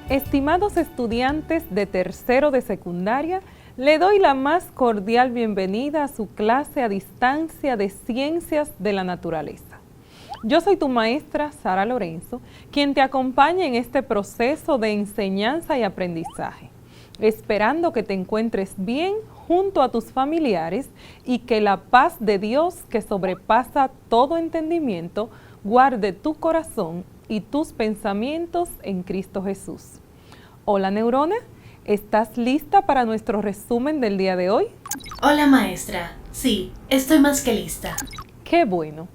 Estimados estudiantes de tercero de secundaria, le doy la más cordial bienvenida a su clase a distancia de Ciencias de la Naturaleza. Yo soy tu maestra, Sara Lorenzo, quien te acompaña en este proceso de enseñanza y aprendizaje, esperando que te encuentres bien junto a tus familiares y que la paz de Dios, que sobrepasa todo entendimiento, guarde tu corazón y tus pensamientos en Cristo Jesús. Hola neurona, ¿estás lista para nuestro resumen del día de hoy? Hola maestra, sí, estoy más que lista. ¡Qué bueno!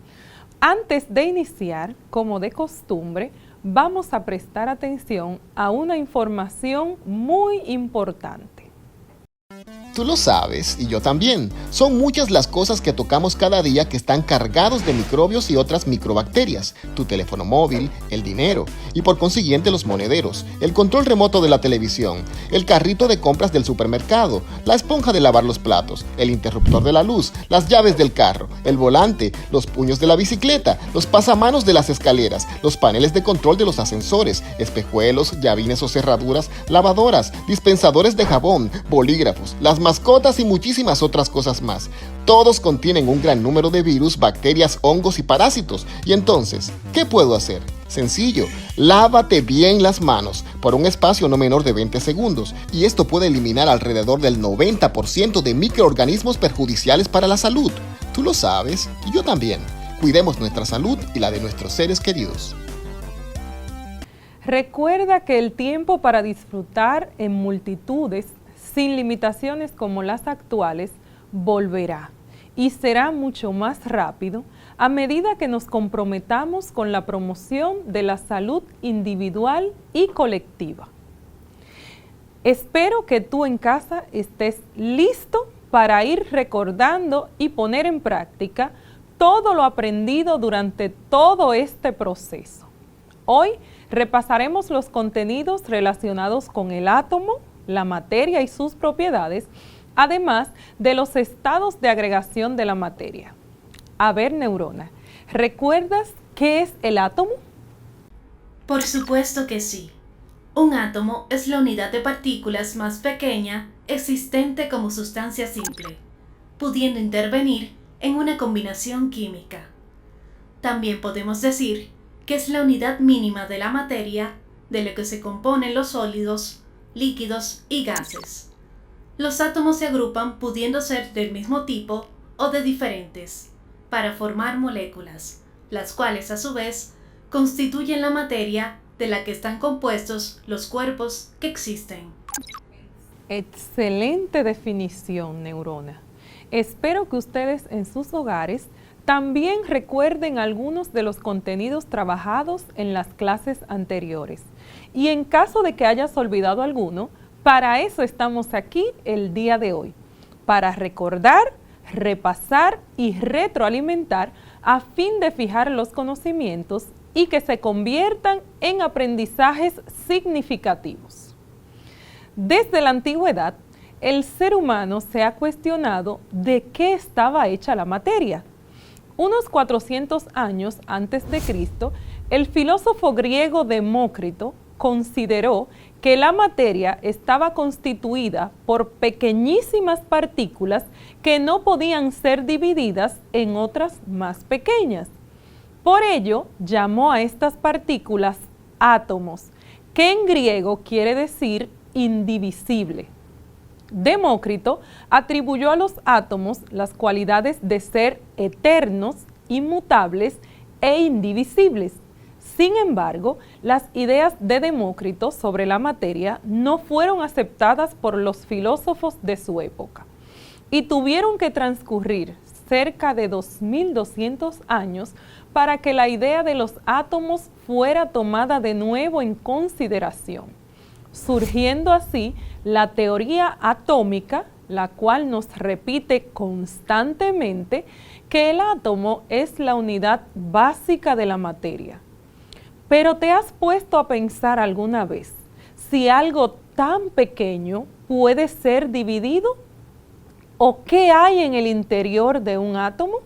Antes de iniciar, como de costumbre, vamos a prestar atención a una información muy importante. Tú lo sabes, y yo también. Son muchas las cosas que tocamos cada día que están cargados de microbios y otras microbacterias. Tu teléfono móvil, el dinero, y por consiguiente los monederos, el control remoto de la televisión, el carrito de compras del supermercado, la esponja de lavar los platos, el interruptor de la luz, las llaves del carro, el volante, los puños de la bicicleta, los pasamanos de las escaleras, los paneles de control de los ascensores, espejuelos, llavines o cerraduras, lavadoras, dispensadores de jabón, bolígrafos, las mascotas y muchísimas otras cosas más. Todos contienen un gran número de virus, bacterias, hongos y parásitos. Y entonces, ¿qué puedo hacer? Sencillo, lávate bien las manos por un espacio no menor de 20 segundos y esto puede eliminar alrededor del 90% de microorganismos perjudiciales para la salud. Tú lo sabes y yo también. Cuidemos nuestra salud y la de nuestros seres queridos. Recuerda que el tiempo para disfrutar en multitudes sin limitaciones como las actuales, volverá y será mucho más rápido a medida que nos comprometamos con la promoción de la salud individual y colectiva. Espero que tú en casa estés listo para ir recordando y poner en práctica todo lo aprendido durante todo este proceso. Hoy repasaremos los contenidos relacionados con el átomo, la materia y sus propiedades, además de los estados de agregación de la materia. A ver, neurona, ¿recuerdas qué es el átomo? Por supuesto que sí. Un átomo es la unidad de partículas más pequeña existente como sustancia simple, pudiendo intervenir en una combinación química. También podemos decir que es la unidad mínima de la materia de la que se componen los sólidos, líquidos y gases. Los átomos se agrupan pudiendo ser del mismo tipo o de diferentes, para formar moléculas, las cuales a su vez constituyen la materia de la que están compuestos los cuerpos que existen. Excelente definición, neurona. Espero que ustedes en sus hogares también recuerden algunos de los contenidos trabajados en las clases anteriores. Y en caso de que hayas olvidado alguno, para eso estamos aquí el día de hoy, para recordar, repasar y retroalimentar a fin de fijar los conocimientos y que se conviertan en aprendizajes significativos. Desde la antigüedad, el ser humano se ha cuestionado de qué estaba hecha la materia. Unos 400 años antes de Cristo, el filósofo griego Demócrito consideró que la materia estaba constituida por pequeñísimas partículas que no podían ser divididas en otras más pequeñas. Por ello, llamó a estas partículas átomos, que en griego quiere decir indivisible. Demócrito atribuyó a los átomos las cualidades de ser eternos, inmutables e indivisibles. Sin embargo, las ideas de Demócrito sobre la materia no fueron aceptadas por los filósofos de su época y tuvieron que transcurrir cerca de 2200 años para que la idea de los átomos fuera tomada de nuevo en consideración, surgiendo así la teoría atómica, la cual nos repite constantemente que el átomo es la unidad básica de la materia. Pero ¿te has puesto a pensar alguna vez si algo tan pequeño puede ser dividido? ¿O qué hay en el interior de un átomo?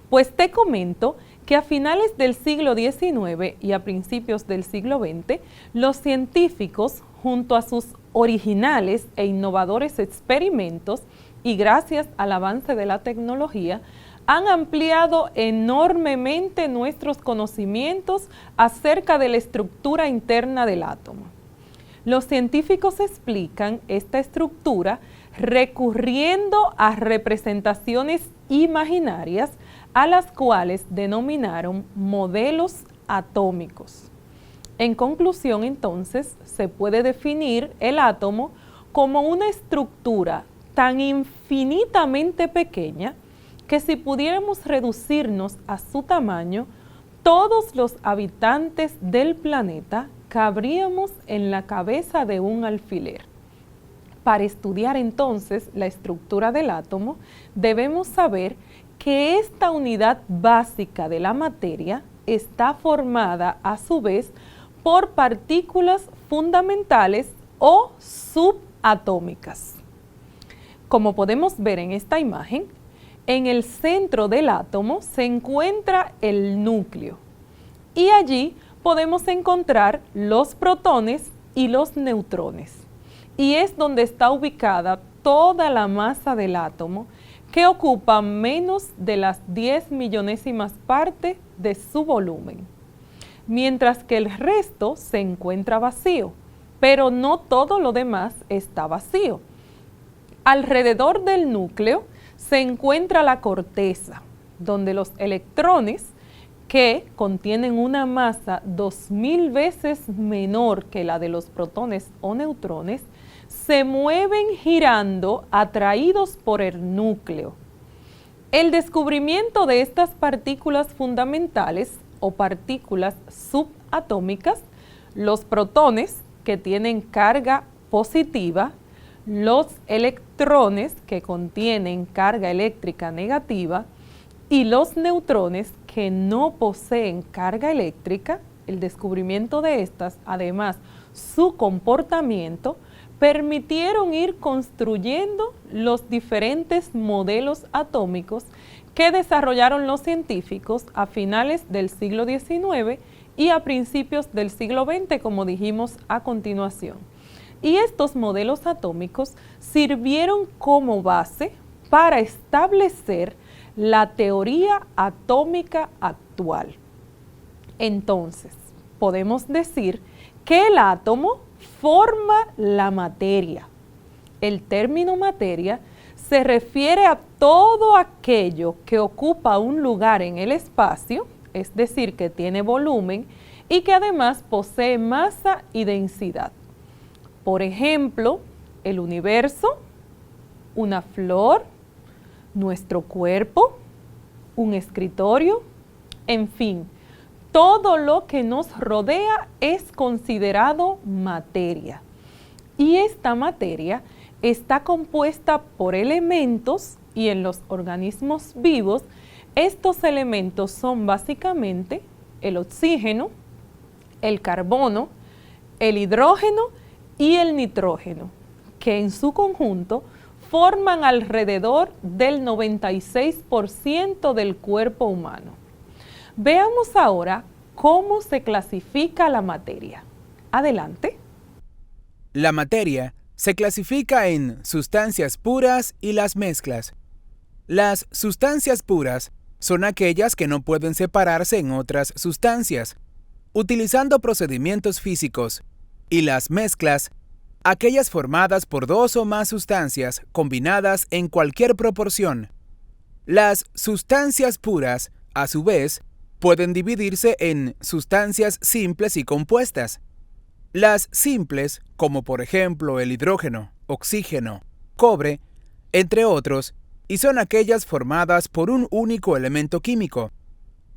Pues te comento que a finales del siglo XIX y a principios del siglo XX, los científicos, junto a sus originales e innovadores experimentos, y gracias al avance de la tecnología, han ampliado enormemente nuestros conocimientos acerca de la estructura interna del átomo. Los científicos explican esta estructura recurriendo a representaciones imaginarias a las cuales denominaron modelos atómicos. En conclusión, entonces, se puede definir el átomo como una estructura tan infinitamente pequeña que si pudiéramos reducirnos a su tamaño, todos los habitantes del planeta cabríamos en la cabeza de un alfiler. Para estudiar entonces la estructura del átomo, debemos saber que esta unidad básica de la materia está formada a su vez por partículas fundamentales o subatómicas. Como podemos ver en esta imagen, en el centro del átomo se encuentra el núcleo y allí podemos encontrar los protones y los neutrones. Y es donde está ubicada toda la masa del átomo, que ocupa menos de las 10 millonésimas partes de su volumen, mientras que el resto se encuentra vacío, pero no todo lo demás está vacío. Alrededor del núcleo se encuentra la corteza, donde los electrones, que contienen una masa 2000 veces menor que la de los protones o neutrones, se mueven girando atraídos por el núcleo. El descubrimiento de estas partículas fundamentales o partículas subatómicas, los protones que tienen carga positiva, los electrones que contienen carga eléctrica negativa y los neutrones que no poseen carga eléctrica, el descubrimiento de estas, además su comportamiento, permitieron ir construyendo los diferentes modelos atómicos que desarrollaron los científicos a finales del siglo XIX y a principios del siglo XX, como dijimos a continuación. Y estos modelos atómicos sirvieron como base para establecer la teoría atómica actual. Entonces, podemos decir que el átomo forma la materia. El término materia se refiere a todo aquello que ocupa un lugar en el espacio, es decir, que tiene volumen y que además posee masa y densidad. Por ejemplo, el universo, una flor, nuestro cuerpo, un escritorio, en fin, todo lo que nos rodea es considerado materia. Y esta materia está compuesta por elementos y en los organismos vivos, estos elementos son básicamente el oxígeno, el carbono, el hidrógeno y el nitrógeno, que en su conjunto forman alrededor del 96% del cuerpo humano. Veamos ahora cómo se clasifica la materia. Adelante. La materia se clasifica en sustancias puras y las mezclas. Las sustancias puras son aquellas que no pueden separarse en otras sustancias, utilizando procedimientos físicos, y las mezclas, aquellas formadas por dos o más sustancias combinadas en cualquier proporción. Las sustancias puras, a su vez, pueden dividirse en sustancias simples y compuestas. Las simples, como por ejemplo el hidrógeno, oxígeno, cobre, entre otros, y son aquellas formadas por un único elemento químico.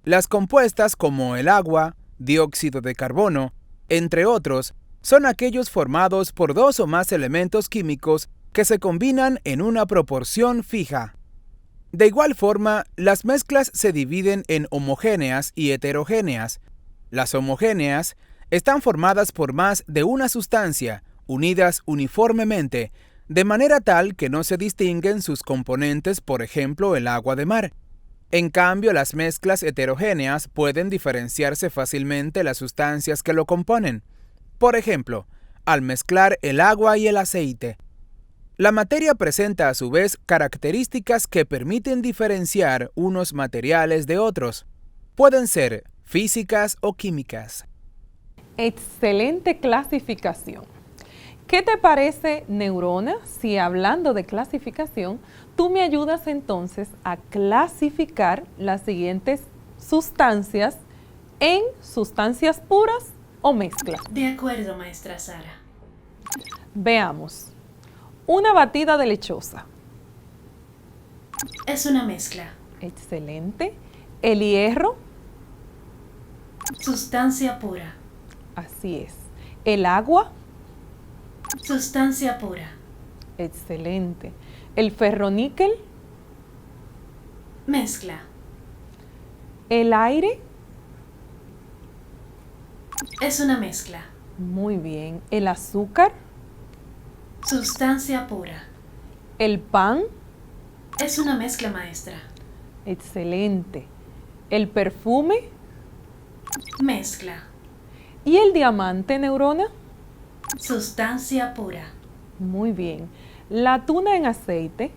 Las compuestas, como el agua, dióxido de carbono, entre otros, son aquellos formados por dos o más elementos químicos que se combinan en una proporción fija. De igual forma, las mezclas se dividen en homogéneas y heterogéneas. Las homogéneas están formadas por más de una sustancia, unidas uniformemente, de manera tal que no se distinguen sus componentes, por ejemplo, el agua de mar. En cambio, las mezclas heterogéneas pueden diferenciarse fácilmente las sustancias que lo componen. Por ejemplo, al mezclar el agua y el aceite. La materia presenta a su vez características que permiten diferenciar unos materiales de otros. Pueden ser físicas o químicas. Excelente clasificación. ¿Qué te parece, neurona, si hablando de clasificación, tú me ayudas entonces a clasificar las siguientes sustancias en sustancias puras o mezclas? De acuerdo, maestra Sara. Veamos. Una batida de lechosa. Es una mezcla. Excelente. El hierro. Sustancia pura. Así es. El agua. Sustancia pura. Excelente. El ferroníquel. Mezcla. El aire. Es una mezcla. Muy bien. El azúcar. Sustancia pura. El pan. Es una mezcla, maestra. Excelente. El perfume. Mezcla. ¿Y el diamante, neurona? Sustancia pura. Muy bien. La tuna en aceite.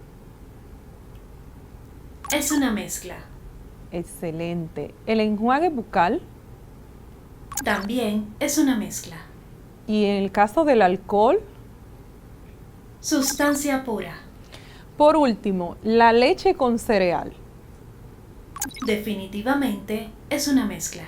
Es una mezcla. Excelente. El enjuague bucal. También es una mezcla. Y en el caso del alcohol. Sustancia pura. Por último, la leche con cereal. Definitivamente es una mezcla.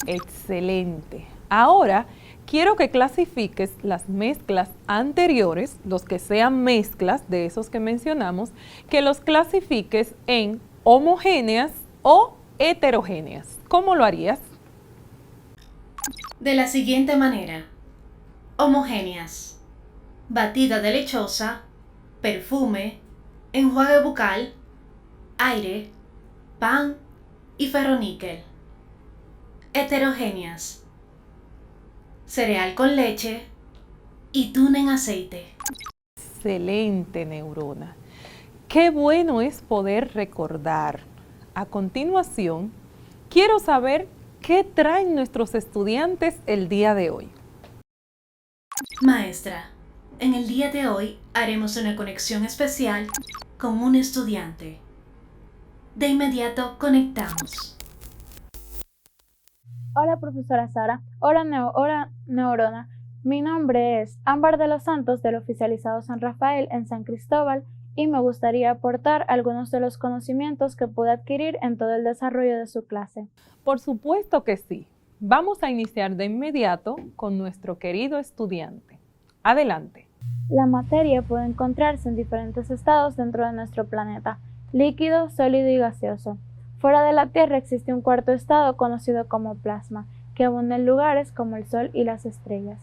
Excelente. Ahora quiero que clasifiques las mezclas anteriores, los que sean mezclas de esos que mencionamos, que los clasifiques en homogéneas o heterogéneas. ¿Cómo lo harías? De la siguiente manera. Homogéneas. Batida de lechosa, perfume, enjuague bucal, aire, pan y ferroníquel. Heterogéneas. Cereal con leche y tuna en aceite. Excelente, neurona. Qué bueno es poder recordar. A continuación, quiero saber qué traen nuestros estudiantes el día de hoy. Maestra, en el día de hoy haremos una conexión especial con un estudiante. De inmediato conectamos. Hola, profesora Sara. Hola, neurona. Mi nombre es Ámbar de los Santos del Oficializado San Rafael en San Cristóbal y me gustaría aportar algunos de los conocimientos que pude adquirir en todo el desarrollo de su clase. Por supuesto que sí. Vamos a iniciar de inmediato con nuestro querido estudiante. Adelante. La materia puede encontrarse en diferentes estados dentro de nuestro planeta, líquido, sólido y gaseoso. Fuera de la Tierra existe un cuarto estado conocido como plasma, que abunda en lugares como el Sol y las estrellas.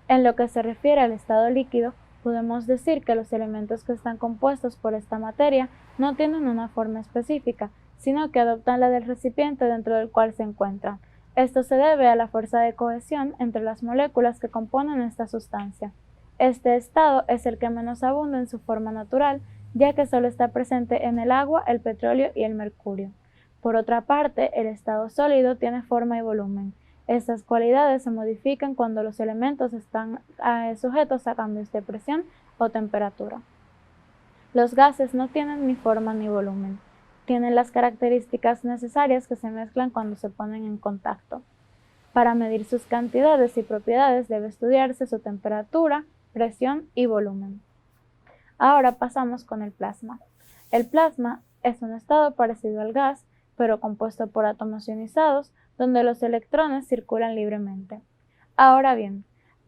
En lo que se refiere al estado líquido, podemos decir que los elementos que están compuestos por esta materia no tienen una forma específica, sino que adoptan la del recipiente dentro del cual se encuentran. Esto se debe a la fuerza de cohesión entre las moléculas que componen esta sustancia. Este estado es el que menos abunda en su forma natural, ya que solo está presente en el agua, el petróleo y el mercurio. Por otra parte, el estado sólido tiene forma y volumen. Estas cualidades se modifican cuando los elementos están sujetos a cambios de presión o temperatura. Los gases no tienen ni forma ni volumen. Tienen las características necesarias que se mezclan cuando se ponen en contacto. Para medir sus cantidades y propiedades debe estudiarse su temperatura, presión y volumen. Ahora pasamos con el plasma. El plasma es un estado parecido al gas, pero compuesto por átomos ionizados, donde los electrones circulan libremente. Ahora bien,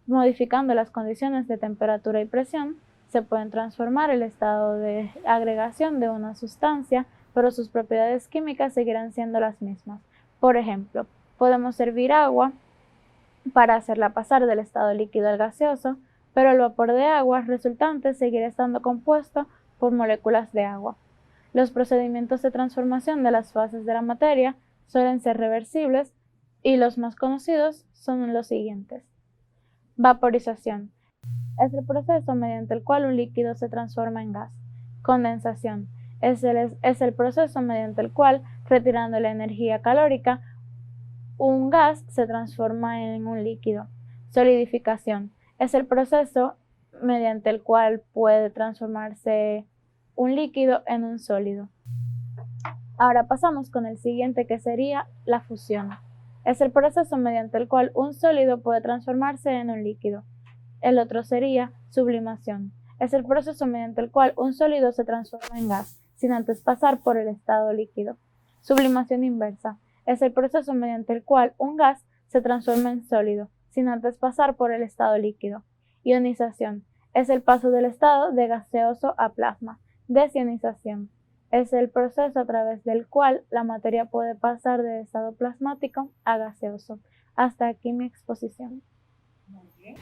modificando las condiciones de temperatura y presión, se pueden transformar el estado de agregación de una sustancia, pero sus propiedades químicas seguirán siendo las mismas. Por ejemplo, podemos hervir agua para hacerla pasar del estado líquido al gaseoso, pero el vapor de agua resultante seguirá estando compuesto por moléculas de agua. Los procedimientos de transformación de las fases de la materia suelen ser reversibles y los más conocidos son los siguientes. Vaporización. Es el proceso mediante el cual un líquido se transforma en gas. Condensación. Es el proceso mediante el cual, retirando la energía calórica, un gas se transforma en un líquido. Solidificación. Es el proceso mediante el cual puede transformarse un líquido en un sólido. Ahora pasamos con el siguiente, que sería la fusión. Es el proceso mediante el cual un sólido puede transformarse en un líquido. El otro sería sublimación. Es el proceso mediante el cual un sólido se transforma en gas, sin antes pasar por el estado líquido. Sublimación inversa. Es el proceso mediante el cual un gas se transforma en sólido, sin antes pasar por el estado líquido. Ionización. Es el paso del estado de gaseoso a plasma. Desionización. Es el proceso a través del cual la materia puede pasar del estado plasmático a gaseoso. Hasta aquí mi exposición. Muy bien.